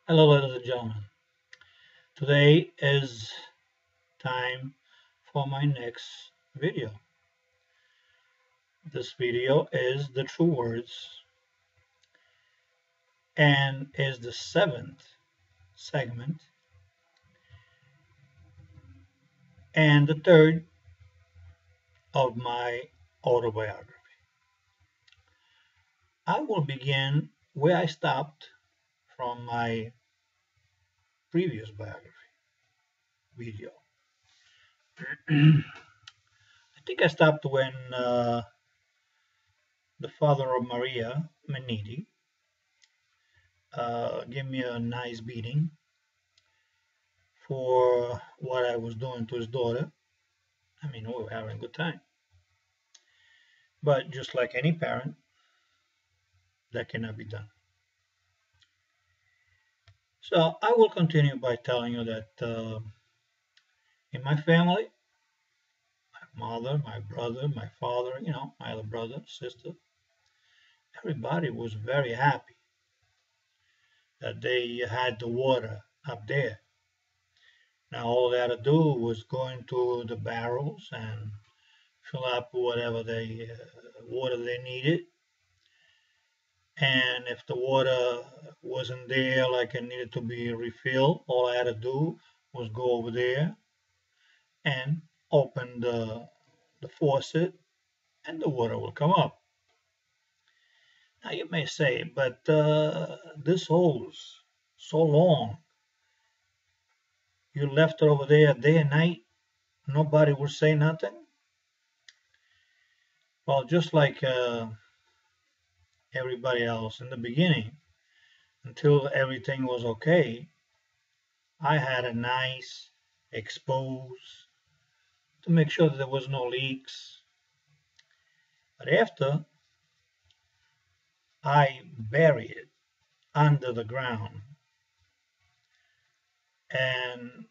Hello, ladies and gentlemen. Today is time for my next video. This video is the true words and is the seventh segment and the third of my autobiography. I will begin where I stopped from my previous biography video. I think I stopped when the father of Maria Menidi gave me a nice beating for what I was doing to his daughter. I mean, we were having a good time. But just like any parent, that cannot be done. So I will continue by telling you that in my family, my mother, my brother, my father, my other brother, sister, everybody was very happy that they had the water up there. Now all they had to do was go into the barrels and fill up whatever water they needed. And if the water wasn't there, like it needed to be refilled, all I had to do was go over there and open the faucet and the water will come up. Now you may say, but this hose, so long, you left it over there day and night, nobody would say nothing? Well, just like everybody else in the beginning, until everything was okay, I had a nice expose to make sure that there was no leaks. But after, I bury it under the ground, and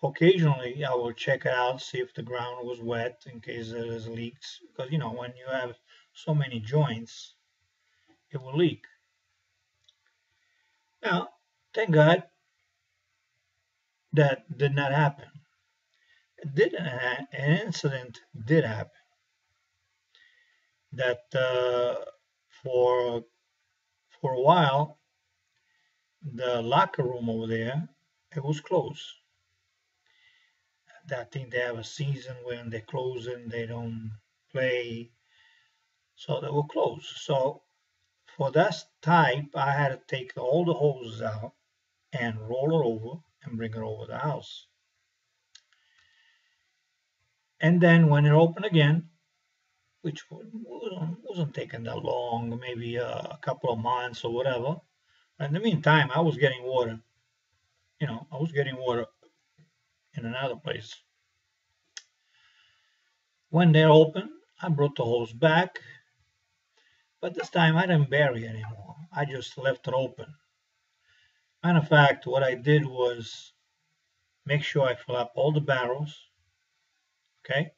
occasionally I will check it out, see if the ground was wet in case there's leaks, because when you have so many joints, it will leak. Now, thank God that did not happen. An incident did happen that for a while the locker room over there, it was closed. I think they have a season when they close and they don't play, so they were closed. So for that type, I had to take all the hoses out and roll it over and bring it over the house. And then when it opened again, which wasn't taking that long, maybe a couple of months or whatever. In the meantime, I was getting water. I was getting water in another place. When they opened, I brought the hose back, but this time I didn't bury it anymore. I just left it open. Matter of fact, what I did was make sure I fill up all the barrels. Okay.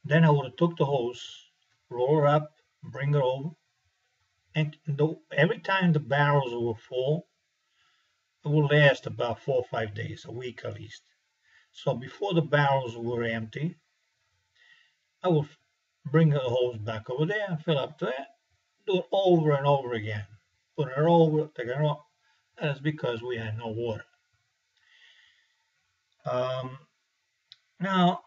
Then I would have took the hose, roll it up, bring it over, and every time the barrels were full, it would last about 4 or 5 days, a week at least. So before the barrels were empty, I would bring the hose back over there and fill up there, do it over and over again. Put it over, take it off. That is because we had no water. Now,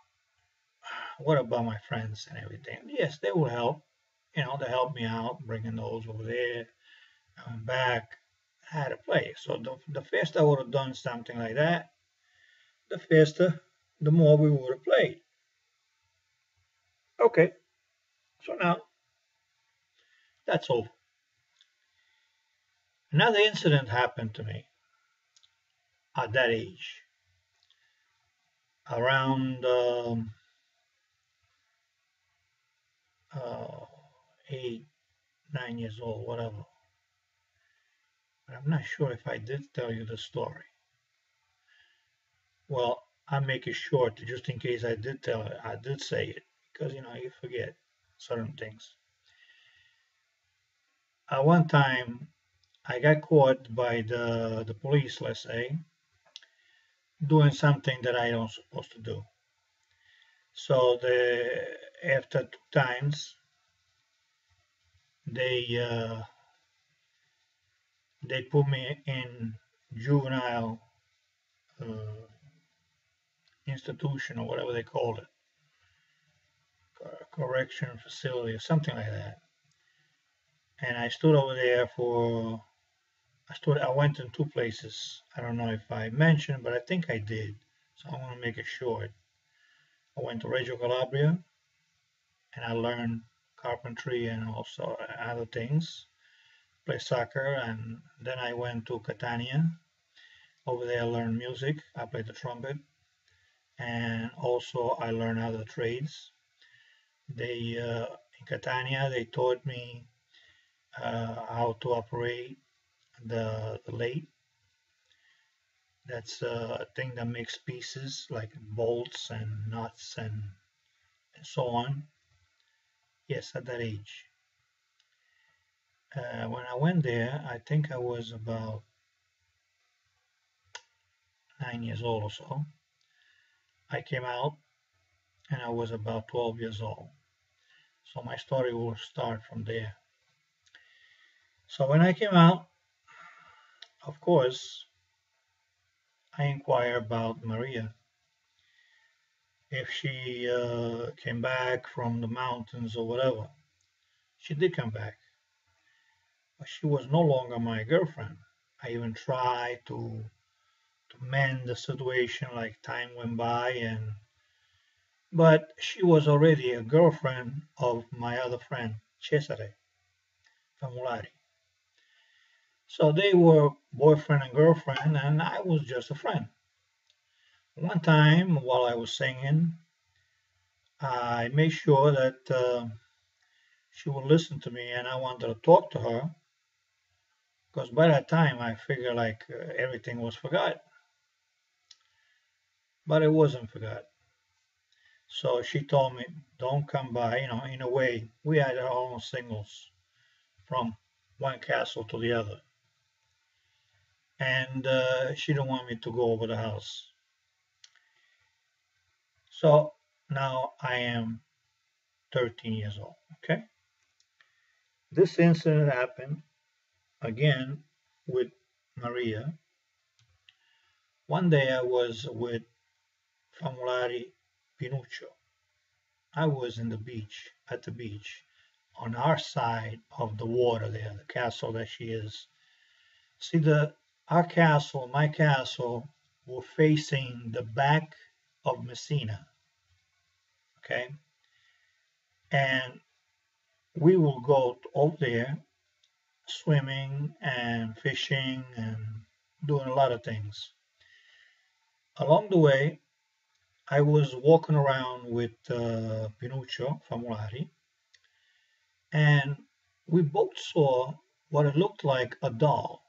what about my friends and everything? Yes, they will help. They help me out, bringing those over there, coming back. I had to play. So the faster I would have done something like that, the faster, the more we would have played. Okay, so now that's over. Another incident happened to me at that age, around 8, 9 years old, whatever. But I'm not sure if I did tell you the story. Well, I'll make it short just in case I did tell it. I did say it because you forget certain things. At one time, I got caught by the police, let's say, doing something that I don't supposed to do. So after 2 times, they they put me in juvenile uh, institution or whatever they call it, correction facility or something like that. And I stood over there for I went in two places. I don't know if I mentioned, but I think I did. So I want to make it short. I went to Reggio Calabria and I learned carpentry and also other things, play soccer, and then I went to Catania. Over there I learned music. I played the trumpet, and also I learned other trades. They in Catania they taught me how to operate the lathe. That's a thing that makes pieces like bolts and nuts and so on. Yes, at that age. When I went there, I think I was about 9 years old or so. I came out and I was about 12 years old. So my story will start from there. So when I came out, of course, I inquired about Maria. If she came back from the mountains or whatever. She did come back, but she was no longer my girlfriend. I even tried to mend the situation like time went by, but she was already a girlfriend of my other friend, Cesare Faleri. So they were boyfriend and girlfriend, and I was just a friend. One time while I was singing, I made sure that she would listen to me and I wanted to talk to her because by that time I figured like everything was forgotten, but it wasn't forgotten. So she told me, don't come by, in a way, we had our own signals from one castle to the other. And she didn't want me to go over the house. So now I am 13 years old, okay? This incident happened again with Maria. One day I was with Famulari Pinuccio. I was in the beach, at the beach, on our side of the water there, the castle that she is. See, our castle, my castle, were facing the back of Messina, okay? And we will go over there swimming and fishing and doing a lot of things. Along the way, I was walking around with Pinuccio Famulari, and we both saw what it looked like a doll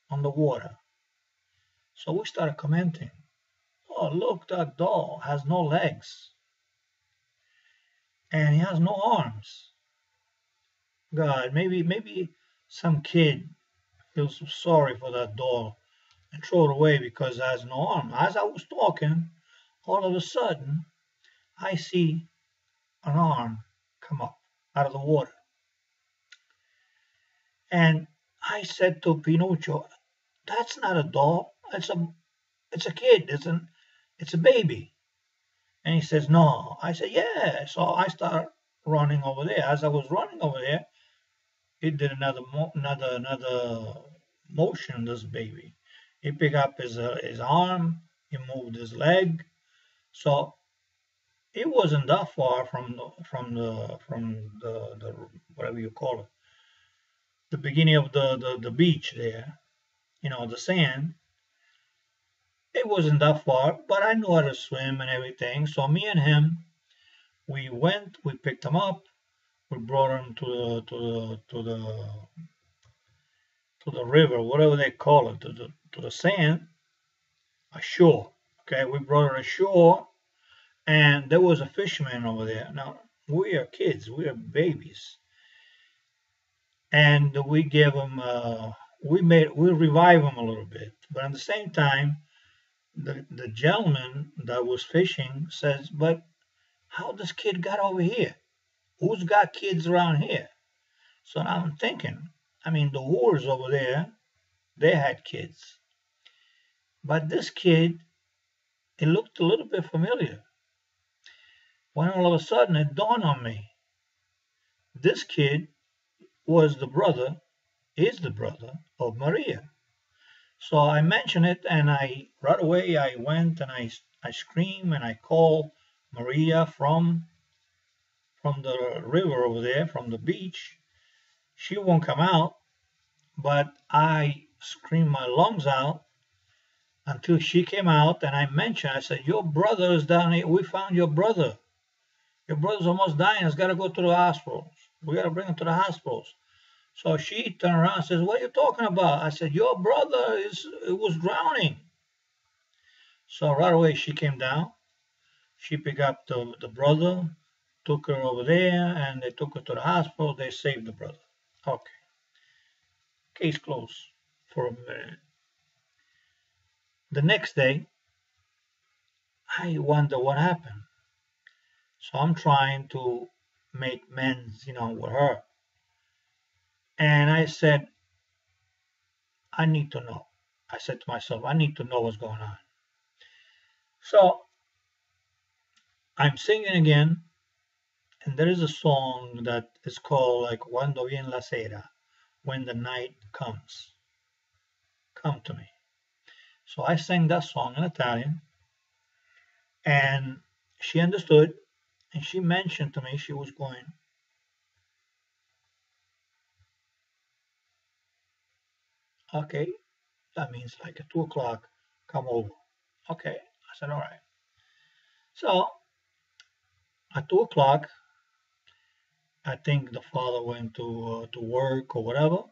on the water. So we started commenting, oh, look, that doll has no legs and he has no arms. God, maybe some kid feels sorry for that doll and throw it away because it has no arm. As I was talking, all of a sudden, I see an arm come up out of the water. And I said to Pinuccio, that's not a doll. It's a kid. It's a baby. And he says, no. I said, yeah. So I start running over there. As I was running over there, it did another motion. This baby, he picked up his arm, he moved his leg, so it wasn't that far from the whatever you call it, the beginning of the beach there, the sand. It wasn't that far, but I knew how to swim and everything. So me and him, we picked him up, we brought him to the river, whatever they call it, to the sand, ashore. Okay, we brought her ashore, and there was a fisherman over there. Now we are kids, we are babies, and we gave him we revive him a little bit, but at the same time, the gentleman that was fishing says, "But how this kid got over here? Who's got kids around here?" So now I'm thinking, I mean, the whores over there, they had kids, but this kid, it looked a little bit familiar. When all of a sudden it dawned on me, this kid was the brother, is the brother of Maria. So I mentioned it, and I right away I went and I screamed and I called Maria from the river over there, from the beach. She won't come out, but I screamed my lungs out until she came out, and I mentioned, I said, "Your brother is down here. We found your brother. Your brother's almost dying. He's got to go to the hospitals. We got to bring him to the hospitals." So she turned around and says, "What are you talking about?" I said, "Your brother was drowning." So right away she came down. She picked up the brother, took her over there, and they took her to the hospital. They saved the brother. Okay, case closed for a minute. The next day, I wonder what happened. So I'm trying to make amends, with her. And I said, I need to know. I said to myself, I need to know what's going on. So I'm singing again, and there is a song that is called like Cuando viene la sera, when the night comes, come to me. So I sang that song in Italian, and she understood, and she mentioned to me she was going, okay, that means like at 2 o'clock, come over. Okay, I said, all right. So at 2 o'clock, I think the father went to work or whatever,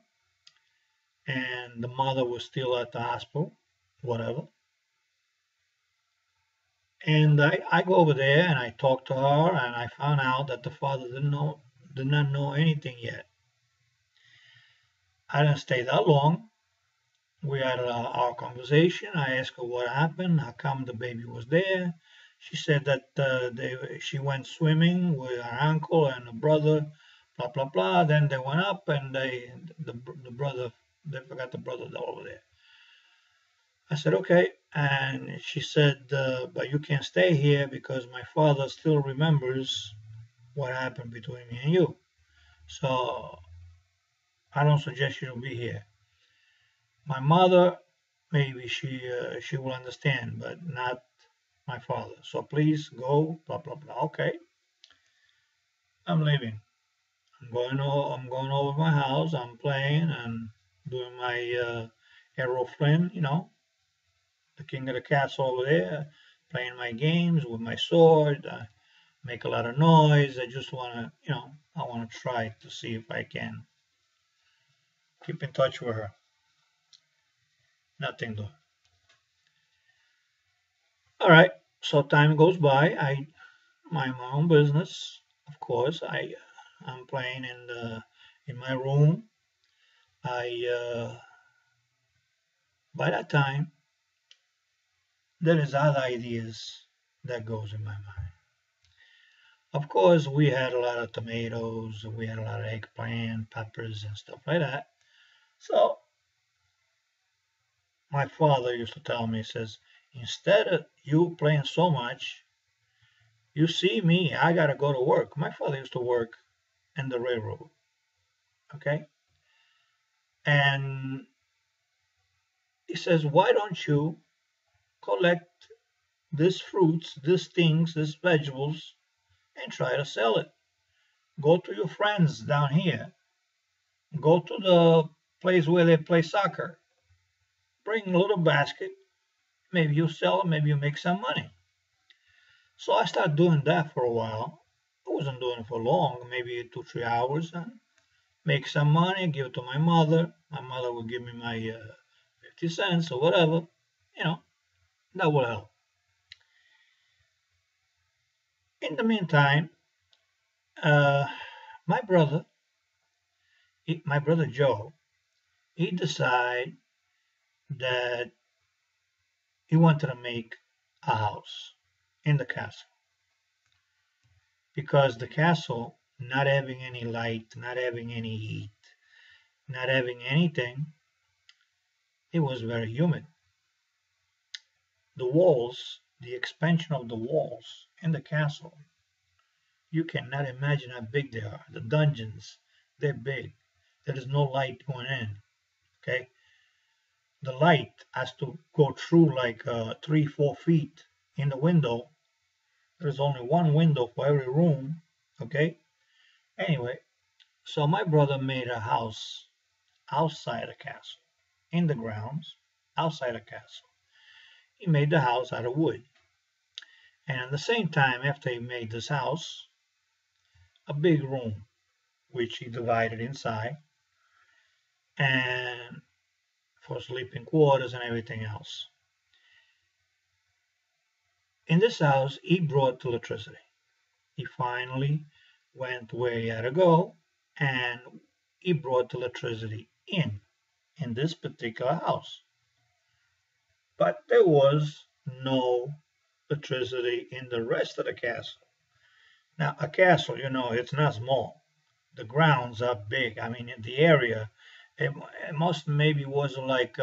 and the mother was still at the hospital, whatever. And I go over there and I talk to her, and I found out that the father did not know anything yet. I didn't stay that long. We had our conversation. I asked her what happened, how come the baby was there. She said that she went swimming with her uncle and her brother, blah blah blah. Then they went up and the brother, they forgot the brother over there. I said okay, and she said, but you can't stay here because my father still remembers what happened between me and you. So I don't suggest you to be here. My mother, maybe she will understand, but not my father. So please go, blah blah blah. Okay, I'm leaving. I'm going over my house. I'm playing and doing my aeroplane, the king of the castle over there, playing my games with my sword. I make a lot of noise. I just wanna, I wanna try to see if I can keep in touch with her. Nothing though. All right. So time goes by. I mind my own business. Of course, I'm playing in my room. I By that time there is other ideas that goes in my mind. Of course, we had a lot of tomatoes, we had a lot of eggplant, peppers, and stuff like that. So my father used to tell me, he says, instead of you playing so much, you see me, I gotta go to work. My father used to work in the railroad, okay? And he says, why don't you collect these fruits, these things, these vegetables, and try to sell it? Go to your friends down here. Go to the place where they play soccer. Bring a little basket. Maybe you sell it, maybe you make some money. So I started doing that for a while. I wasn't doing it for long, maybe 2, 3 hours, and make some money, give it to my mother. My mother would give me my 50 cents or whatever. You know, that will help. In the meantime, uh, my brother, my brother Joe, he decided that he wanted to make a house in the castle because the castle, not having any light, not having any heat, not having anything, it was very humid. The walls, the expansion of the walls in the castle, you cannot imagine how big they are. The dungeons, they're big. There is no light going in. Okay, the light has to go through like 3, 4 feet in the window. There's only one window for every room. Okay. Anyway, so my brother made a house outside the castle, in the grounds, outside the castle. He made the house out of wood. And at the same time, after he made this house, a big room, which he divided inside, and for sleeping quarters and everything else. In this house, he brought electricity. He finally went where he had to go, and he brought electricity in this particular house. But there was no electricity in the rest of the castle. Now, a castle, it's not small. The grounds are big. I mean, in the area, it must maybe was like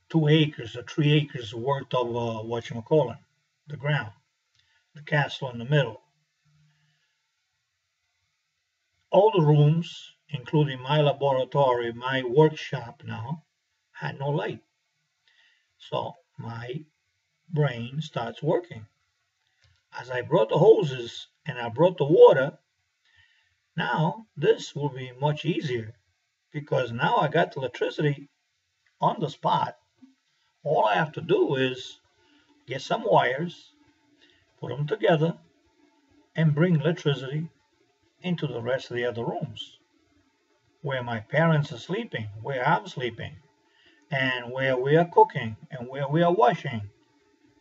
2 acres or 3 acres worth of whatchamacallit, the ground, the castle in the middle. All the rooms, including my laboratory, my workshop now, had no light. So my brain starts working. As I brought the hoses and I brought the water, now this will be much easier because now I got the electricity on the spot. All I have to do is get some wires, put them together, and bring electricity into the rest of the other rooms where my parents are sleeping, where I'm sleeping, and where we are cooking, and where we are washing,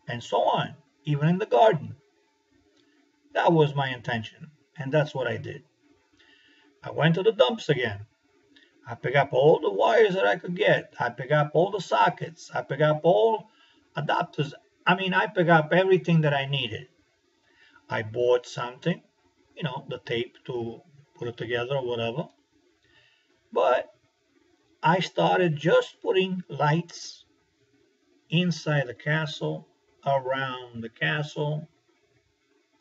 and so on, even in the garden. That was my intention, and that's what I did. I went to the dumps again. I picked up all the wires that I could get. I picked up all the sockets. I picked up all adapters. I mean, I picked up everything that I needed. I bought something, the tape to put it together or whatever. But I started just putting lights inside the castle, around the castle.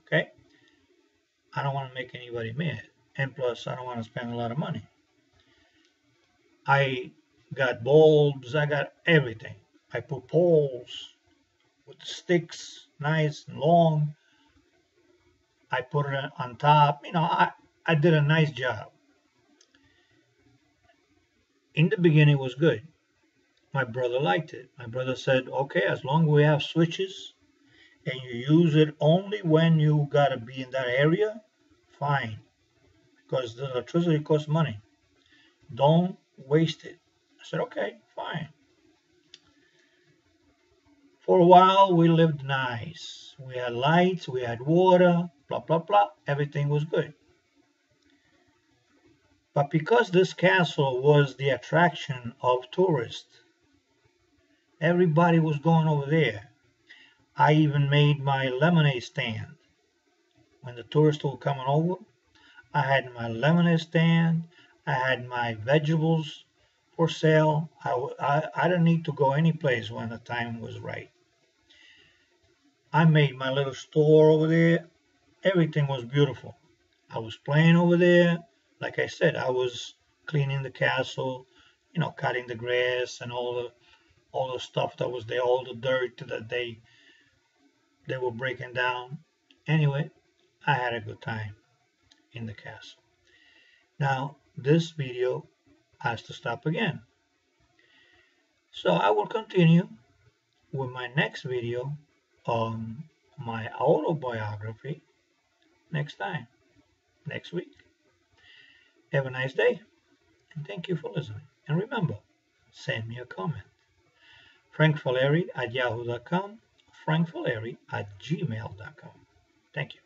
Okay? I don't want to make anybody mad. And plus, I don't want to spend a lot of money. I got bulbs, I got everything. I put poles with sticks, nice and long. I put it on top. I did a nice job. In the beginning, it was good. My brother liked it. My brother said, okay, as long as we have switches and you use it only when you got to be in that area, fine. Because the electricity costs money. Don't waste it. I said, okay, fine. For a while, we lived nice. We had lights, we had water, blah, blah, blah. Everything was good. But because this castle was the attraction of tourists, everybody was going over there. I even made my lemonade stand. When the tourists were coming over, I had my lemonade stand. I had my vegetables for sale. I didn't need to go any place when the time was right. I made my little store over there. Everything was beautiful. I was playing over there. Like I said, I was cleaning the castle, cutting the grass and all the stuff that was there, all the dirt that they were breaking down. Anyway, I had a good time in the castle. Now, this video has to stop again. So I will continue with my next video on my autobiography next week. Have a nice day, and thank you for listening. And remember, send me a comment. Francfaleri@yahoo.com, francfaleri@gmail.com. Thank you.